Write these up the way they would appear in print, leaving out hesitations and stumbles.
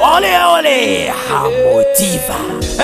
اولي اولي حمو تيفا.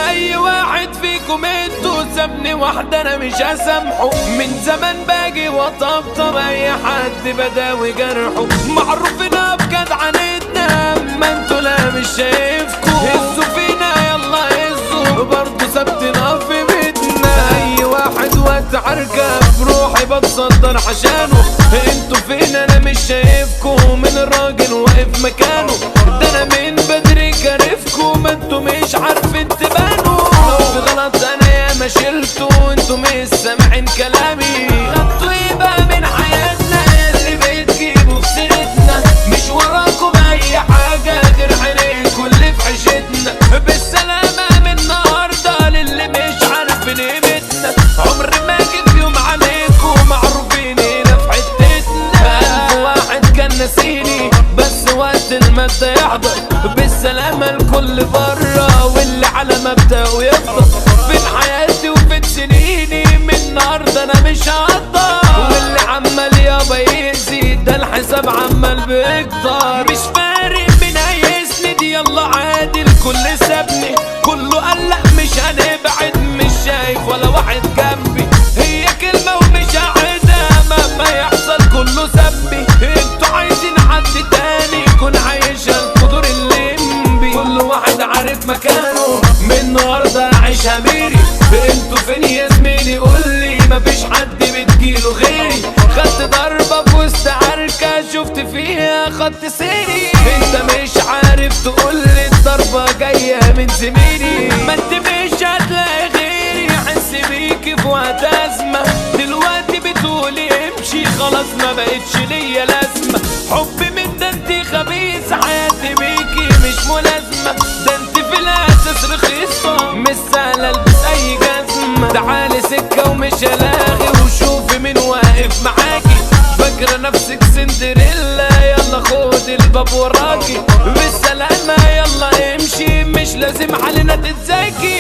اي واحد فيكم انتو سابني واحدة انا مش هسامحه. من زمان باجي وطبطب اي حد بداوي جرحه. معروف انها بجد عنتنا اما انتو لا مش شايفكو. هزوا فينا يلا هزوا برضو سبتنا في بيتنا. اي واحد وقت عركة بروحي بتصدر عشانه. انتو فين انا مش شايفكو. من الراجل واقف مكانه. ده انا من بدري كارفكو ما انتو مش عارفين تبانوا. لو في غلط انا ياما شلتو انتو مش سامعين كلامي. خدتوا ايه بقى من حياتنا اللي بتجيبوا في سيرتنا. مش وراكوا باي حاجة غير عينيكوا اللي في عيشتنا. بالسلامة من النهاردة للي مش عارفين قيمتنا. عمري ما جيت يوم عليكوا معروفين هنا في حتتنا. ألف واحد كان ناسيني بس وقت المادة يحضر. بالسلامة الكل برا واللي على مبدأه يفضل. فين حياتي وفين سنيني من النهاردة انا مش هقدر. واللي عمال يابا يزيد ده الحساب عمال بيكتر. مش فارق مين هيسند يلا عادي الكل سابني. كله قال لا مش هنبعد مش شايف ولا واحد جنبي. هي كلمة ومش هعيدها مهما يحصل كله سابني. انتوا عايزين حد تاني يكون عايشها القدر الليمبي. كل واحد عارف مكانه من النهارده اعيش اميري. انتوا فين يا زميلي قولي مفيش حد بتجيله غيري. خدت ضربة في وسط عركة شفت فيها خط سيري. انت مش عارف تقولي الضربة جاية من زميلي. ما انت مش هتلاقي غيري احس بيكي في وقت ازمة. دلوقتي بتقولي امشي خلاص ما بقتش ليا لازمة. حبي من ده انت خبيث حياتي بيكي مش ملازمة. ده انت في الاساس رخيصة مش سهلة البس اي جزمة. تعالي سكة ومش هلاغي وشوفي مين واقف معاكي. فاكرة نفسك سندريلا يلا خد الباب وراكي. بالسلامة يلا امشي مش لازم علينا تتزاكي.